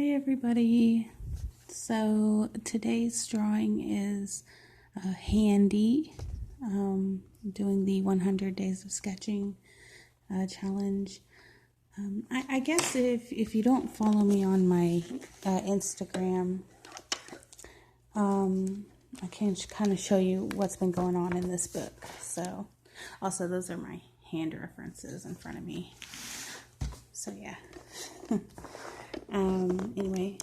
Hi everybody. So today's drawing is handy. Doing the 100 days of sketching challenge. I guess if you don't follow me on my Instagram, I can kind of show you what's been going on in this book. So also those are my hand references in front of me. So yeah. Anyway,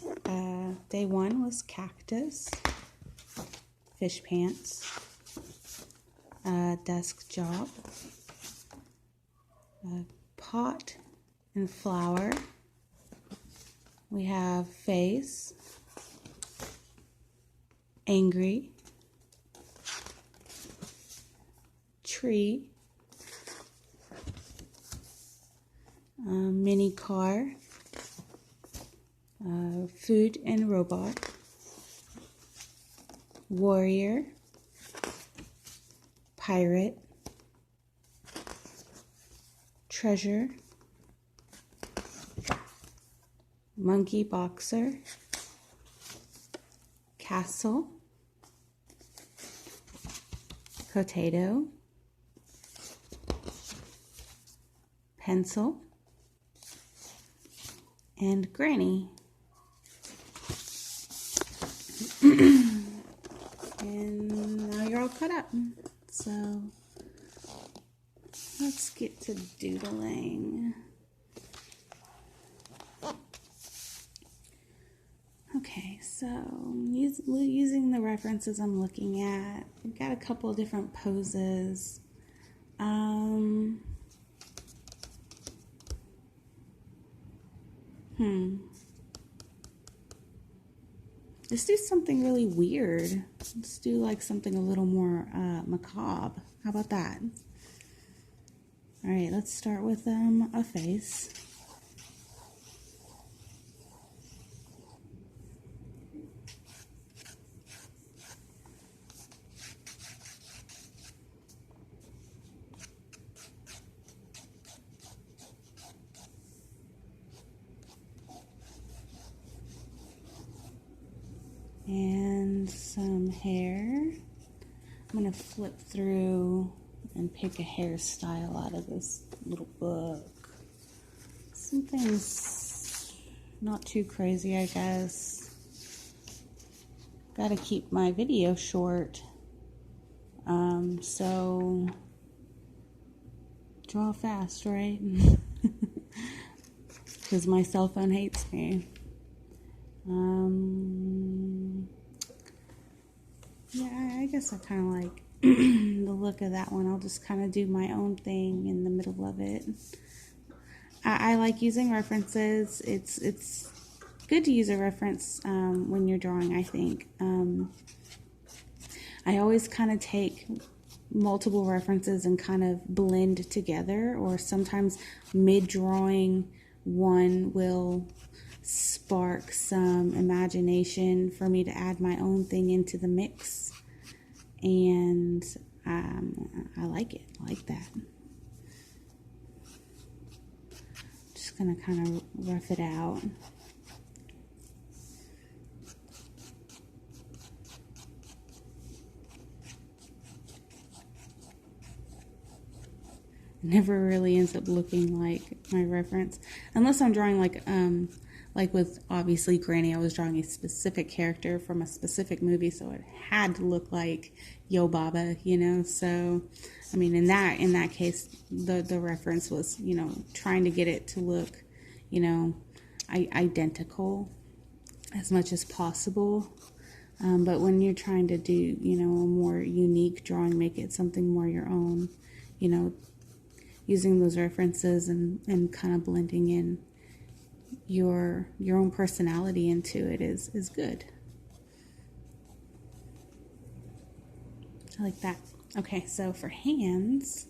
day one was cactus, fish pants, desk job, pot and flower. We have face, angry, tree, mini car, food and robot, warrior, pirate, treasure, monkey boxer, castle, potato, pencil, and granny. And now you're all caught up. So let's get to doodling. Okay, so using the references I'm looking at, I've got a couple of different poses. Let's do something really weird. Let's do like something a little more macabre. How about that? All right, let's start with a face. And some hair. I'm going to flip through and pick a hairstyle out of this little book. Something's not too crazy, I guess. Got to keep my video short. So draw fast, right? Because my cell phone hates me. Yeah, I guess I kind of like the look of that one. I'll just kind of do my own thing in the middle of it. I like using references. It's good to use a reference when you're drawing, I think. I always kind of take multiple references and kind of blend together, or sometimes mid-drawing one will spark some imagination for me to add my own thing into the mix, and I like it. I like that. Just gonna kind of rough it out. Never really ends up looking like my reference, unless I'm drawing like with obviously Granny, I was drawing a specific character from a specific movie, so it had to look like Yo Baba, you know. So I mean, in that case, the reference was, you know, trying to get it to look, you know, identical as much as possible. But when you're trying to do, you know, a more unique drawing, make it something more your own, you know, using those references and kind of blending in your own personality into it is good. I like that. Okay, so for hands,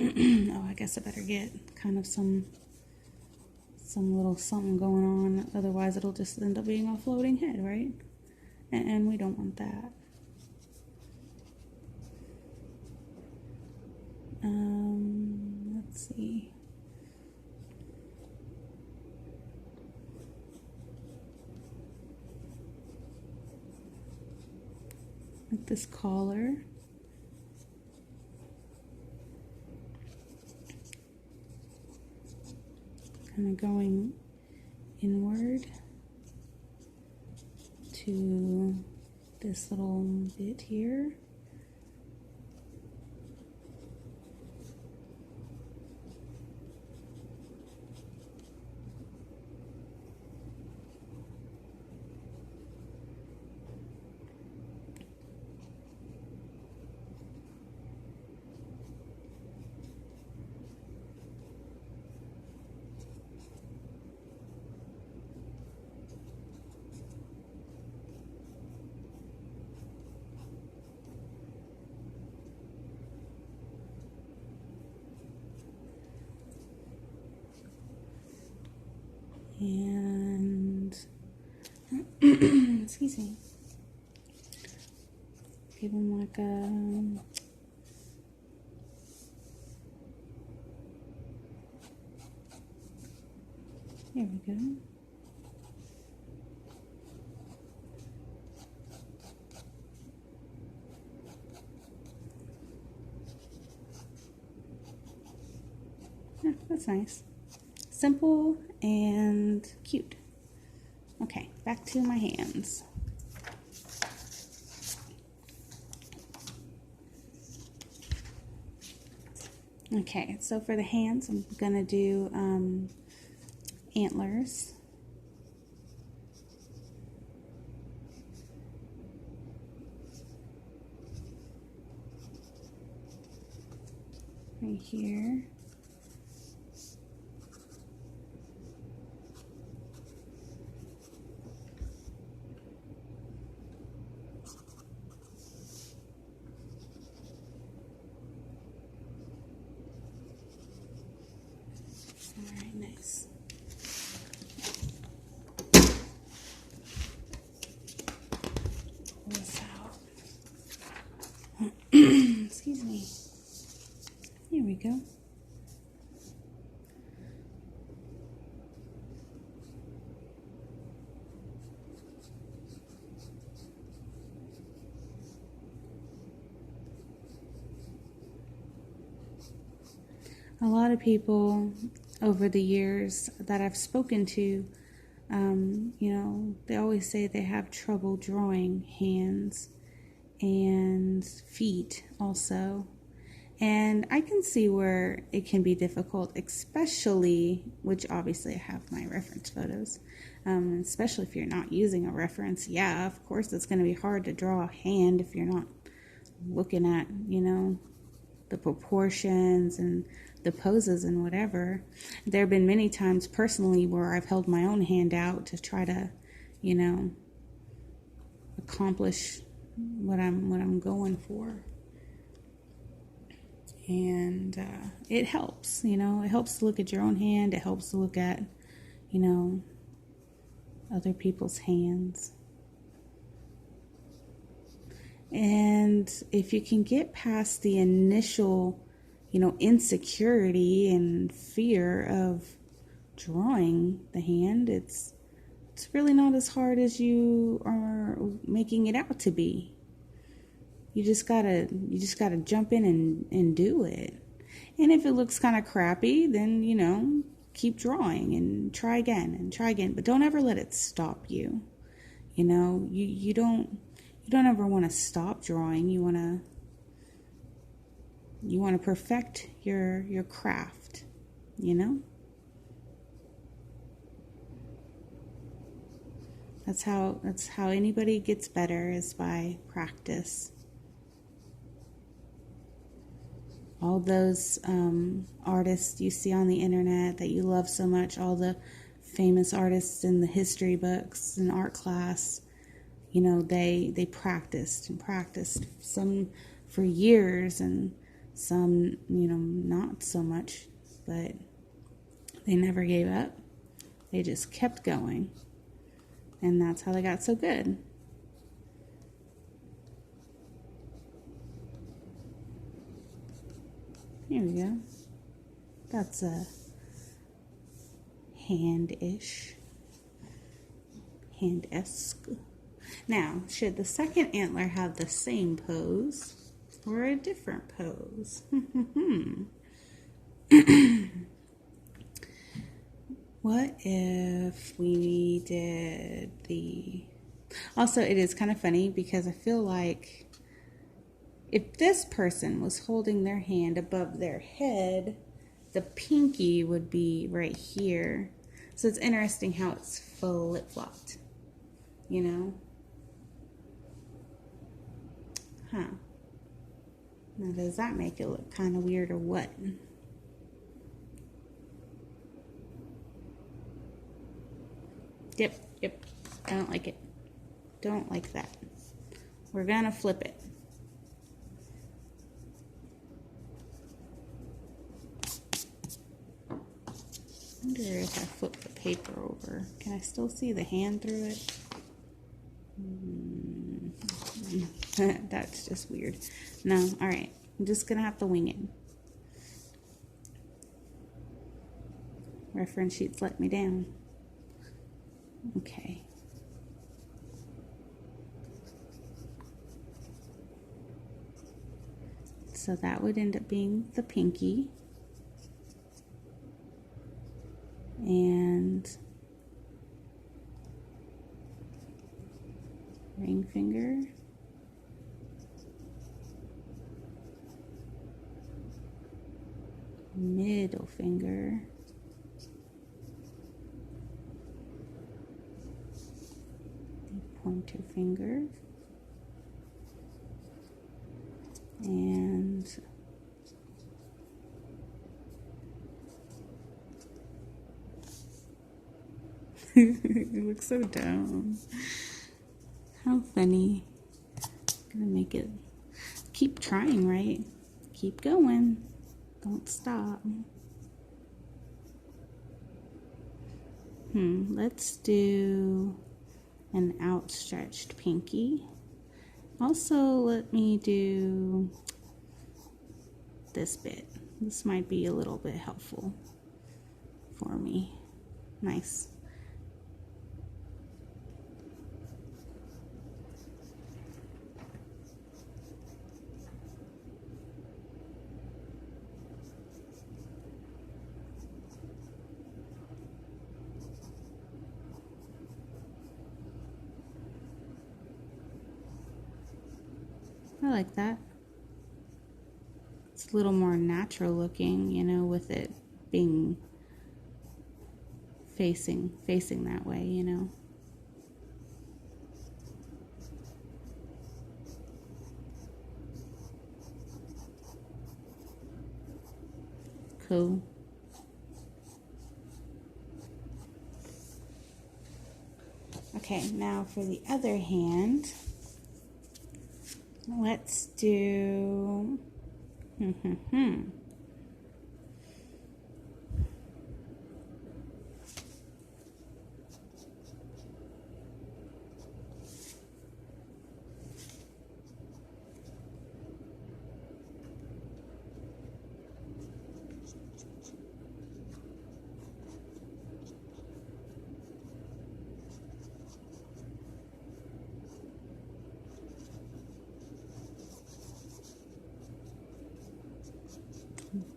oh, I guess I better get kind of some little something going on, otherwise it'll just end up being a floating head, right? And we don't want that. Let's see. like this collar. Kind of going inward to this little bit here. And excuse me, give them like a there we go. Yeah, that's nice. Simple and cute. Okay, back to my hands. Okay, so for the hands, I'm gonna do antlers. Right here. Alright, nice. Pull this out. Excuse me. Here we go. A lot of people over the years that I've spoken to, you know, they always say they have trouble drawing hands and feet also. And I can see where it can be difficult, especially, which obviously I have my reference photos, especially if you're not using a reference. Yeah, of course it's going to be hard to draw a hand if you're not looking at, you know, the proportions and the poses and whatever. There have been many times personally where I've held my own hand out to try to, you know, accomplish what I'm going for. And it helps, you know, it helps to look at your own hand. It helps to look at, you know, other people's hands. And if you can get past the initial, you know, insecurity and fear of drawing the hand, it's really not as hard as you are making it out to be. You just gotta jump in and do it. And if it looks kind of crappy, then, you know, keep drawing and try again, but don't ever let it stop you. You know, you don't ever want to stop drawing. You want to perfect your craft, you know? That's how anybody gets better, is by practice. All those artists you see on the internet that you love so much, all the famous artists in the history books and art class, you know, they practiced and practiced, some for years and some, you know, not so much, but they never gave up. They just kept going, and that's how they got so good. Here we go. That's a hand-ish, hand-esque. Now, should the second antler have the same pose or a different pose? What if we did the... Also, it is kind of funny because I feel like if this person was holding their hand above their head, the pinky would be right here. So it's interesting how it's flip-flopped, you know? Huh. Now, does that make it look kind of weird or what? Yep. I don't like it. Don't like that. We're gonna flip it. I wonder if I flip the paper over, can I still see the hand through it? That's just weird. No, all right. I'm just gonna have to wing it. Reference sheets let me down. Okay. So that would end up being the pinky. And ring finger. Middle finger. Pointer finger. And it looks so dumb. How funny. Gonna make it. Keep trying, right? Keep going. Don't stop. Let's do an outstretched pinky. Also, let me do this bit. This might be a little bit helpful for me. Nice. I like that. It's a little more natural looking, you know, with it being facing that way, you know. Cool. Okay, now for the other hand, let's do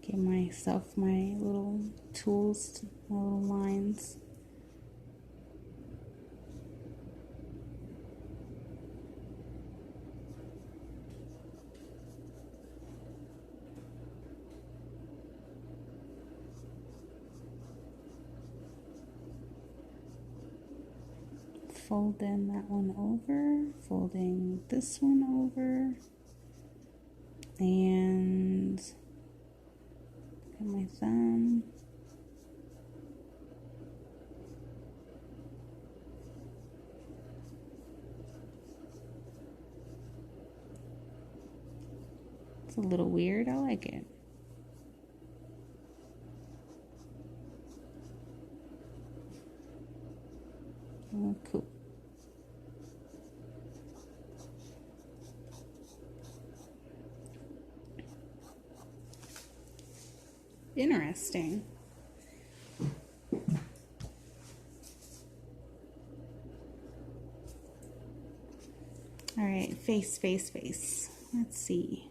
give myself my little tools, my little lines. Folding that one over, folding this one over, and got my thumb. It's a little weird, I like it. Oh, cool. Interesting. face. Let's see.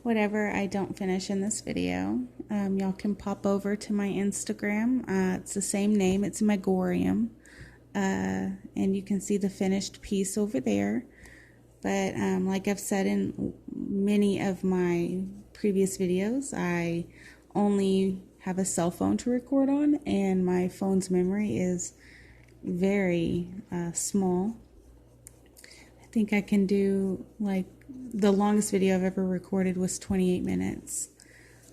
Whatever I don't finish in this video, y'all can pop over to my Instagram. It's the same name. It's Megorium. And you can see the finished piece over there. But like I've said in many of my previous videos, I only have a cell phone to record on, and my phone's memory is very small. I think I can do, like, the longest video I've ever recorded was 28 minutes.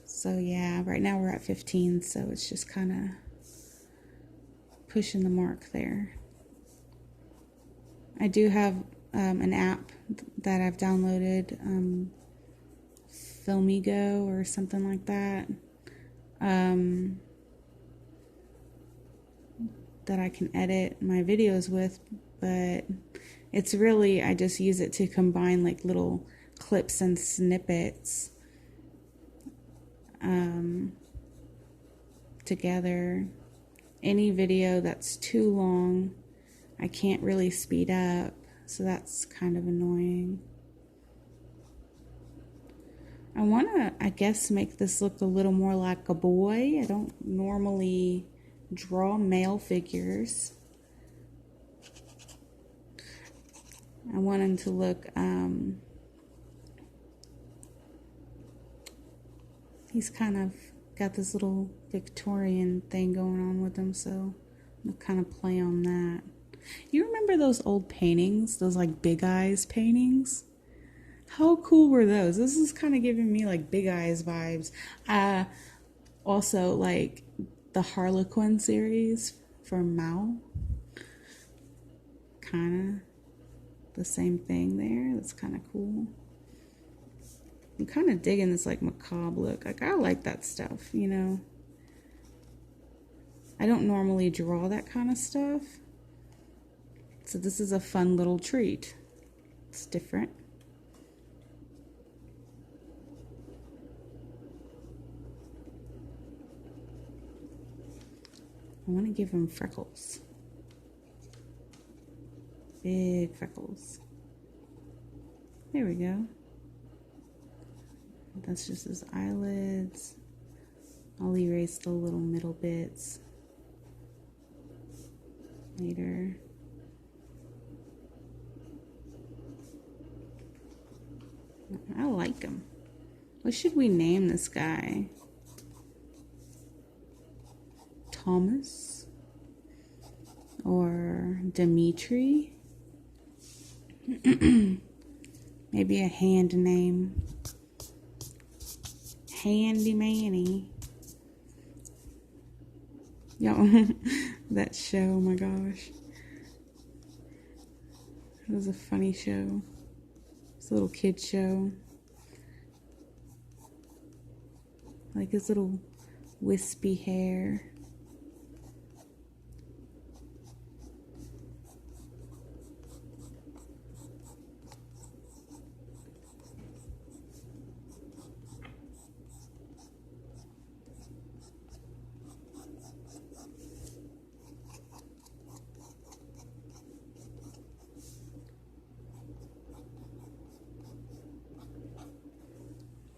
So yeah, right now we're at 15, so it's just kind of pushing the mark there. I do have an app that I've downloaded, Filmigo or something like that, that I can edit my videos with, but it's really, I just use it to combine like little clips and snippets together. Any video that's too long, I can't really speed up, so that's kind of annoying. I want to, I guess, make this look a little more like a boy. I don't normally draw male figures. I want him to look, he's kind of got this little Victorian thing going on with him, so I'm gonna kind of play on that. You remember those old paintings, those like Big Eyes paintings? How cool were those? This is kind of giving me like Big Eyes vibes. Also, like the Harlequin series from Mao. Kind of the same thing there. That's kind of cool. I'm kind of digging this like macabre look. Like, I like that stuff, you know. I don't normally draw that kind of stuff. So this is a fun little treat. It's different. I want to give him freckles. Big freckles. There we go. That's just his eyelids. I'll erase the little middle bits later. I like him. What should we name this guy? Thomas? Or Dimitri? Maybe a hand name. Handy Manny. Yo, that show, oh my gosh. It was a funny show. It's a little kid show. Like his little wispy hair.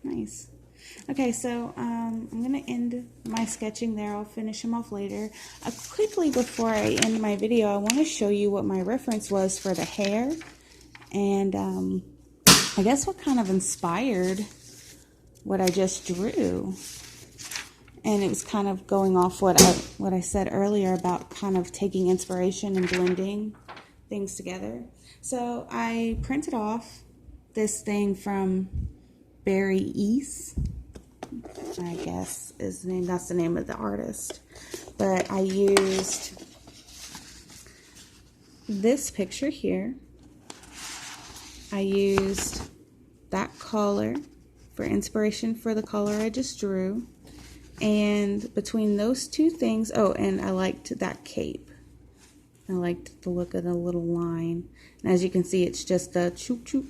Nice. Okay, so I'm going to end my sketching there. I'll finish them off later. Quickly, before I end my video, I want to show you what my reference was for the hair. And I guess what kind of inspired what I just drew. And it was kind of going off what I said earlier about kind of taking inspiration and blending things together. So I printed off this thing from Barry East, I guess is the name. That's the name of the artist. But I used this picture here. I used that color for inspiration for the color I just drew. And between those two things, oh, and I liked that cape. I liked the look of the little line. And as you can see, it's just a choop choop.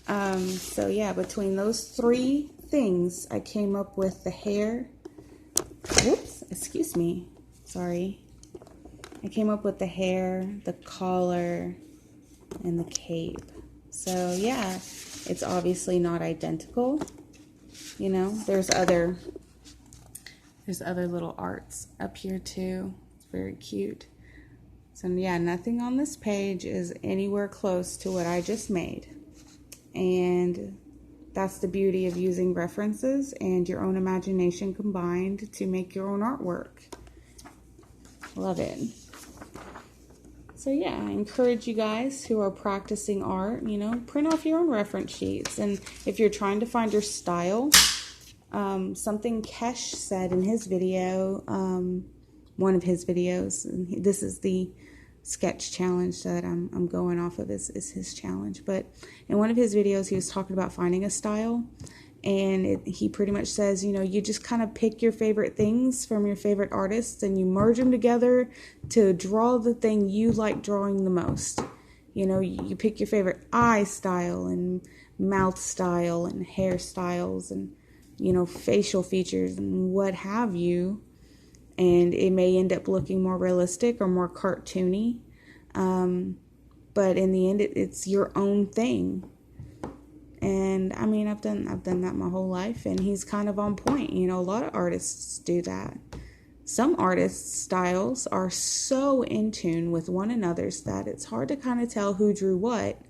So yeah, between those three things, I came up with the hair. Whoops, excuse me. Sorry. I came up with the hair, the collar, and the cape. So yeah, it's obviously not identical. You know, there's other little arts up here too. It's very cute. So yeah, nothing on this page is anywhere close to what I just made. And that's the beauty of using references and your own imagination combined to make your own artwork. Love it. So yeah, I encourage you guys who are practicing art, you know, print off your own reference sheets. And if you're trying to find your style, something Kesh said in his video, one of his videos, and this is the sketch challenge that I'm going off of is his challenge. But in one of his videos, he was talking about finding a style, and he pretty much says, you know, you just kind of pick your favorite things from your favorite artists and you merge them together to draw the thing you like drawing the most. You know, you pick your favorite eye style and mouth style and hairstyles and, you know, facial features and what have you. And it may end up looking more realistic or more cartoony. But in the end, it's your own thing. And I mean, I've done that my whole life, and he's kind of on point. You know, a lot of artists do that. Some artists' styles are so in tune with one another's that it's hard to kind of tell who drew what.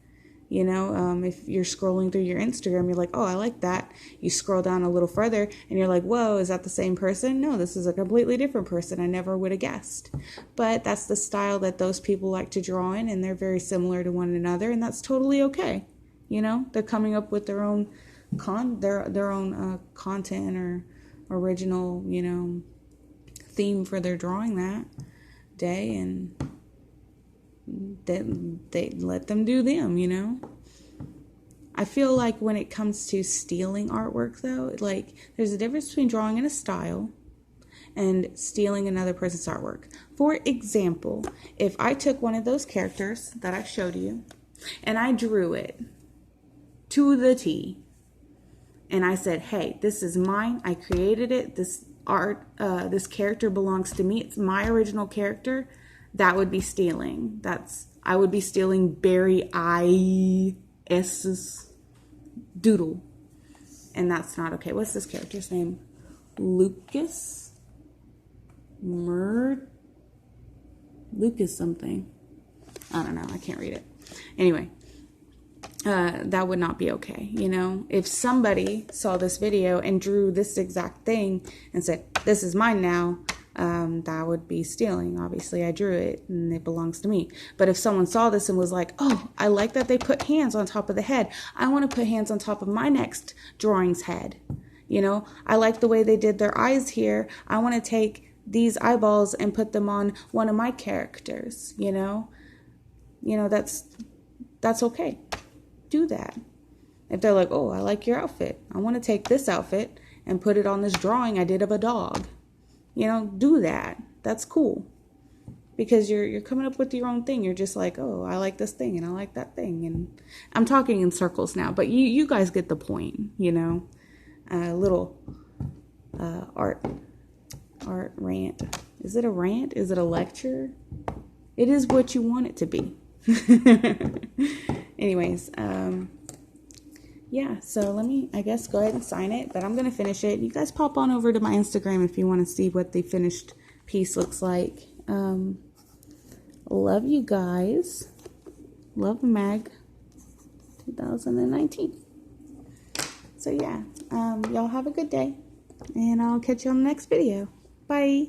You know, if you're scrolling through your Instagram, you're like, oh, I like that. You scroll down a little further and you're like, whoa, is that the same person? No, this is a completely different person. I never would have guessed. But that's the style that those people like to draw in, and they're very similar to one another, and that's totally okay. You know, they're coming up with their own content or original, you know, theme for their drawing that day, and they let them do them, you know. I feel like when it comes to stealing artwork, though, like there's a difference between drawing in a style and stealing another person's artwork. For example, if I took one of those characters that I showed you and I drew it to the T, and I said, hey, this is mine, I created it, this this character belongs to me, it's my original character, that would be stealing. I would be stealing Barry I.S.'s doodle. And that's not okay. What's this character's name? Lucas something. I don't know. I can't read it. Anyway, that would not be okay. You know, if somebody saw this video and drew this exact thing and said, this is mine now, that would be stealing. Obviously, I drew it and it belongs to me. But if someone saw this and was like, oh, I like that they put hands on top of the head, I want to put hands on top of my next drawing's head. You know, I like the way they did their eyes here, I want to take these eyeballs and put them on one of my characters. You know, that's okay. Do that. If they're like, oh, I like your outfit, I want to take this outfit and put it on this drawing I did of a dog. You know, do that. That's cool. Because you're coming up with your own thing. You're just like, oh, I like this thing and I like that thing. And I'm talking in circles now, but you guys get the point, you know. Little art rant. Is it a rant? Is it a lecture? It is what you want it to be. Anyways, yeah, so let me, I guess, go ahead and sign it, but I'm going to finish it. You guys pop on over to my Instagram if you want to see what the finished piece looks like. Love you guys. Love Mag 2019. So yeah, y'all have a good day, and I'll catch you on the next video. Bye.